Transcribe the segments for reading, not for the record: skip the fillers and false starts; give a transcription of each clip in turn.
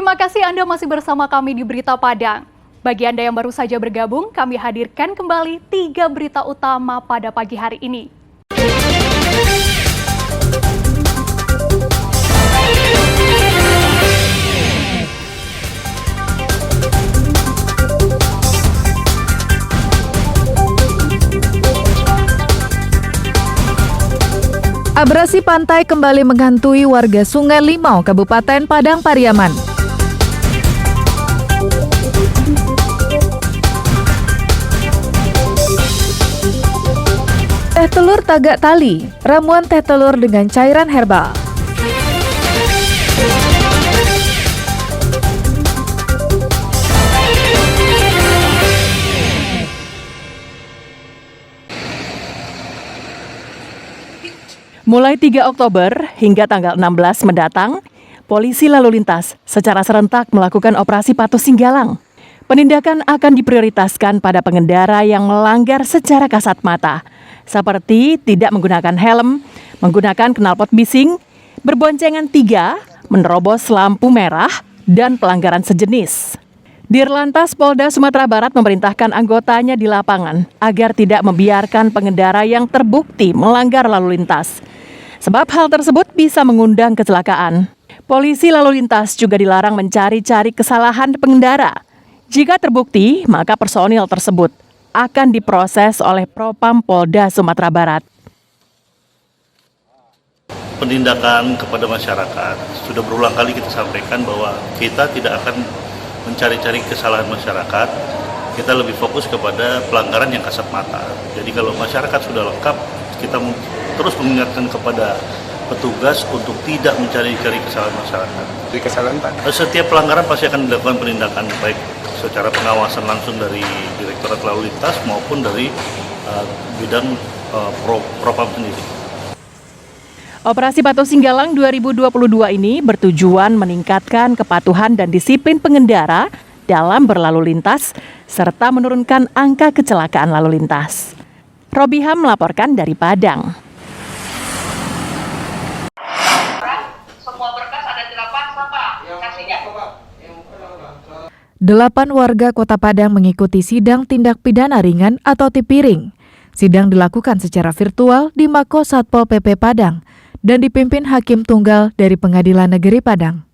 Terima kasih Anda masih bersama kami di Berita Padang. Bagi Anda yang baru saja bergabung, kami hadirkan kembali 3 berita utama pada pagi hari ini. Abrasi pantai kembali menghantui warga Sungai Limau, Kabupaten Padang Pariaman. Teh telur tagak tali, ramuan teh telur dengan cairan herbal. Mulai 3 Oktober hingga tanggal 16 mendatang, polisi lalu lintas secara serentak melakukan operasi patuh singgalang. Penindakan akan diprioritaskan pada pengendara yang melanggar secara kasat mata, seperti tidak menggunakan helm, menggunakan knalpot bising, berboncengan 3, menerobos lampu merah, dan pelanggaran sejenis. Dirlantas Polda Sumatera Barat memerintahkan anggotanya di lapangan agar tidak membiarkan pengendara yang terbukti melanggar lalu lintas. Sebab hal tersebut bisa mengundang kecelakaan. Polisi lalu lintas juga dilarang mencari-cari kesalahan pengendara. Jika terbukti, maka personil tersebut akan diproses oleh Propam Polda Sumatera Barat. Penindakan kepada masyarakat sudah berulang kali kita sampaikan bahwa kita tidak akan mencari-cari kesalahan masyarakat, kita lebih fokus kepada pelanggaran yang kasat mata. Jadi kalau masyarakat sudah lengkap, kita terus mengingatkan kepada petugas untuk tidak mencari-cari kesalahan masyarakat. Jadi kesalahan Pak? Setiap pelanggaran pasti akan dilakukan penindakan, baik secara pengawasan langsung dari Direktorat Lalu Lintas maupun dari bidang Propam sendiri. Operasi Patuh Singgalang 2022 ini bertujuan meningkatkan kepatuhan dan disiplin pengendara dalam berlalu lintas, serta menurunkan angka kecelakaan lalu lintas. Robiham melaporkan dari Padang. Semua berkas ada 8 siapa? Kasihnya. 8 warga Kota Padang mengikuti sidang tindak pidana ringan atau Tipiring. Sidang dilakukan secara virtual di Mako Satpol PP Padang dan dipimpin Hakim Tunggal dari Pengadilan Negeri Padang.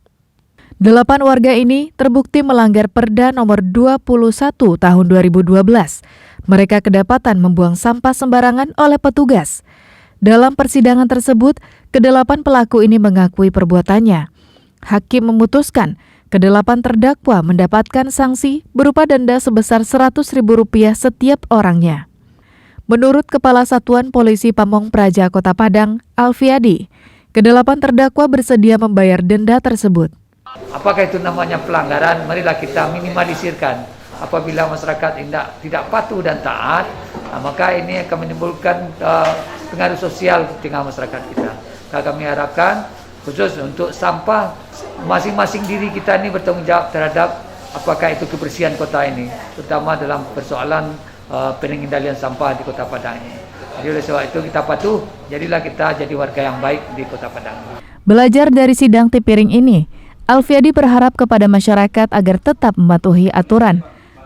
8 warga ini terbukti melanggar Perda nomor 21 tahun 2012. Mereka kedapatan membuang sampah sembarangan oleh petugas. Dalam persidangan tersebut, ke-8 pelaku ini mengakui perbuatannya. Hakim memutuskan ke-8 terdakwa mendapatkan sanksi berupa denda sebesar Rp100.000 setiap orangnya. Menurut Kepala Satuan Polisi Pamong Praja Kota Padang, Alfiadi, ke-8 terdakwa bersedia membayar denda tersebut. Apakah itu namanya pelanggaran? Marilah kita minimalisirkan. Apabila masyarakat tidak patuh dan taat, maka ini akan menimbulkan pengaruh sosial di tengah masyarakat kita. Kami harapkan khusus untuk sampah, masing-masing diri kita ini bertanggung jawab terhadap apakah itu kebersihan kota ini, terutama dalam persoalan pengendalian sampah di Kota Padang ini. Jadi oleh sebab itu kita patuh, jadilah kita jadi warga yang baik di Kota Padang. Belajar dari sidang Tipiring ini, Alfiadi berharap kepada masyarakat agar tetap mematuhi aturan.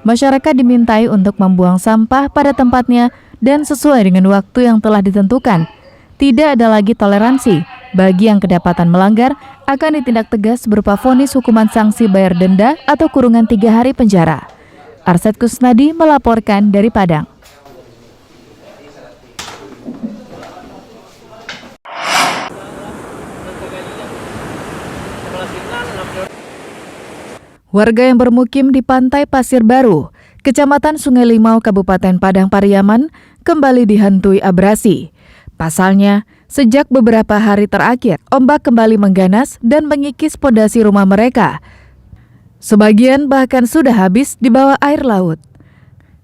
Masyarakat dimintai untuk membuang sampah pada tempatnya dan sesuai dengan waktu yang telah ditentukan. Tidak ada lagi toleransi. Bagi yang kedapatan melanggar, akan ditindak tegas berupa vonis hukuman sanksi bayar denda atau kurungan 3 hari penjara. Arsyad Kusnadi melaporkan dari Padang. Warga yang bermukim di Pantai Pasir Baru, Kecamatan Sungai Limau, Kabupaten Padang Pariaman, kembali dihantui abrasi. Pasalnya, sejak beberapa hari terakhir, ombak kembali mengganas dan mengikis pondasi rumah mereka. Sebagian bahkan sudah habis di bawah air laut.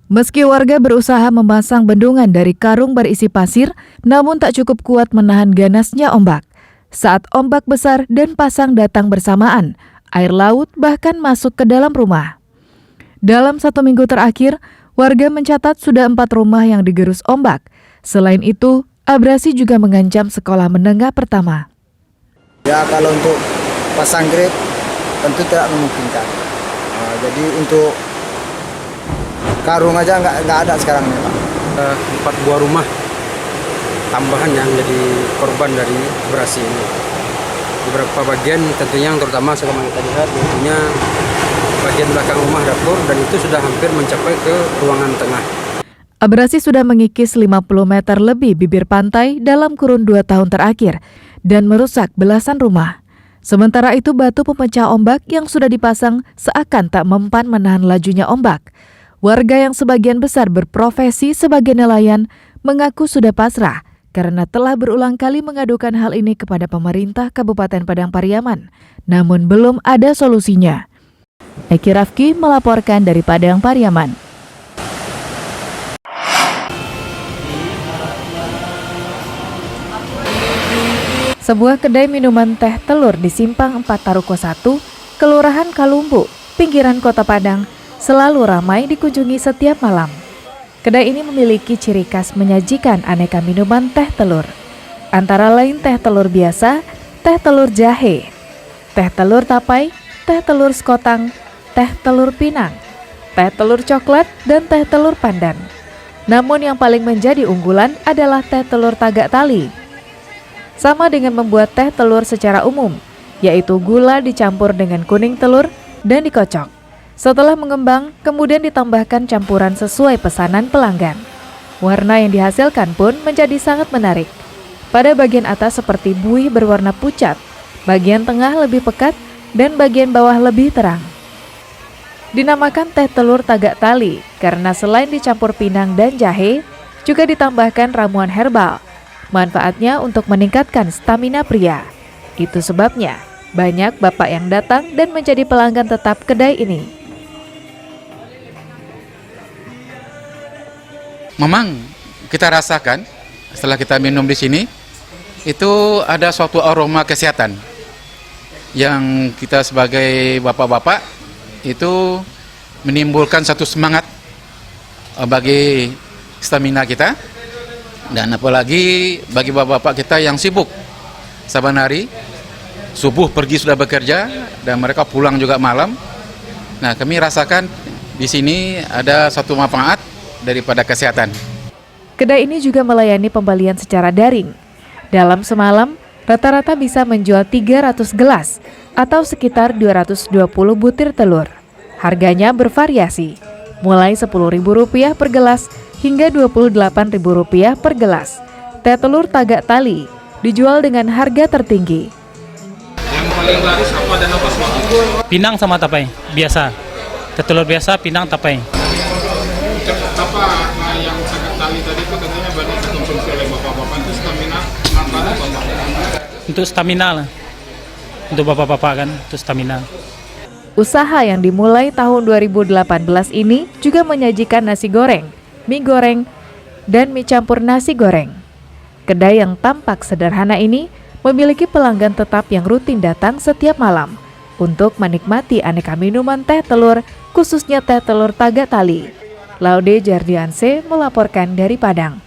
Meski warga berusaha memasang bendungan dari karung berisi pasir, namun tak cukup kuat menahan ganasnya ombak. Saat ombak besar dan pasang datang bersamaan, air laut bahkan masuk ke dalam rumah. Dalam 1 minggu terakhir, warga mencatat sudah 4 rumah yang digerus ombak. Selain itu, abrasi juga mengancam sekolah menengah pertama. Ya kalau untuk pasang grade tentu tidak memungkinkan. Jadi untuk karung aja nggak ada sekarang ini, Pak. 4 buah rumah tambahan yang jadi korban dari abrasi ini. Beberapa bagian tentunya yang terutama sebagaimana kita lihat tentunya bagian belakang rumah dapur dan itu sudah hampir mencapai ke ruangan tengah. Abrasi sudah mengikis 50 meter lebih bibir pantai dalam kurun 2 tahun terakhir dan merusak belasan rumah. Sementara itu batu pemecah ombak yang sudah dipasang seakan tak mempan menahan lajunya ombak. Warga yang sebagian besar berprofesi sebagai nelayan mengaku sudah pasrah karena telah berulang kali mengadukan hal ini kepada pemerintah Kabupaten Padang Pariaman, namun belum ada solusinya. Eki Rafki melaporkan dari Padang Pariaman. Sebuah kedai minuman teh telur di Simpang 4 Taruko 1, Kelurahan Kalumbu, pinggiran Kota Padang, selalu ramai dikunjungi setiap malam. Kedai ini memiliki ciri khas menyajikan aneka minuman teh telur. Antara lain teh telur biasa, teh telur jahe, teh telur tapai, teh telur sekotang, teh telur pinang, teh telur coklat, dan teh telur pandan. Namun yang paling menjadi unggulan adalah teh telur tagak tali. Sama dengan membuat teh telur secara umum, yaitu gula dicampur dengan kuning telur dan dikocok. Setelah mengembang, kemudian ditambahkan campuran sesuai pesanan pelanggan. Warna yang dihasilkan pun menjadi sangat menarik. Pada bagian atas seperti buih berwarna pucat, bagian tengah lebih pekat, dan bagian bawah lebih terang. Dinamakan teh telur tagak tali karena selain dicampur pinang dan jahe, juga ditambahkan ramuan herbal. Manfaatnya untuk meningkatkan stamina pria. Itu sebabnya banyak bapak yang datang dan menjadi pelanggan tetap kedai ini. Memang kita rasakan setelah kita minum di sini itu ada suatu aroma kesehatan yang kita sebagai bapak-bapak itu menimbulkan satu semangat bagi stamina kita. Dan apalagi bagi bapak-bapak kita yang sibuk saban hari, subuh pergi sudah bekerja dan mereka pulang juga malam. Nah, kami rasakan di sini ada satu manfaat daripada kesehatan. Kedai ini juga melayani pembelian secara daring. Dalam semalam, rata-rata bisa menjual 300 gelas atau sekitar 220 butir telur. Harganya bervariasi, mulai Rp10.000 per gelas hingga Rp28.000 per gelas. Teh telur tagak tali dijual dengan harga tertinggi. Yang paling laris apa dan apa semua? Pinang sama tapai, biasa. Teh telur biasa, pinang, tapai. Apa yang tagak tali tadi itu katanya banyak dikonsumsi oleh bapak-bapak, itu stamina manfaatnya apa? Untuk stamina lah. Untuk bapak-bapak kan, untuk stamina. Usaha yang dimulai tahun 2018 ini juga menyajikan nasi goreng, mie goreng, dan mie campur nasi goreng. Kedai yang tampak sederhana ini memiliki pelanggan tetap yang rutin datang setiap malam untuk menikmati aneka minuman teh telur, khususnya teh telur tagak tali. Laude Jardianse melaporkan dari Padang.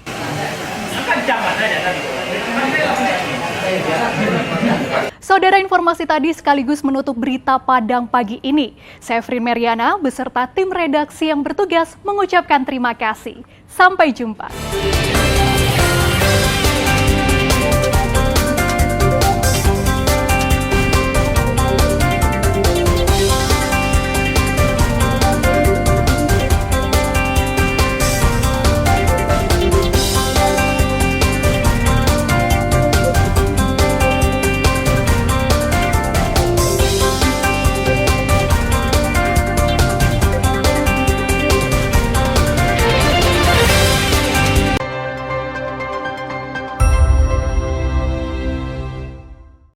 Saudara, informasi tadi sekaligus menutup berita Padang pagi ini. Saya Frin Meriana beserta tim redaksi yang bertugas mengucapkan terima kasih. Sampai jumpa.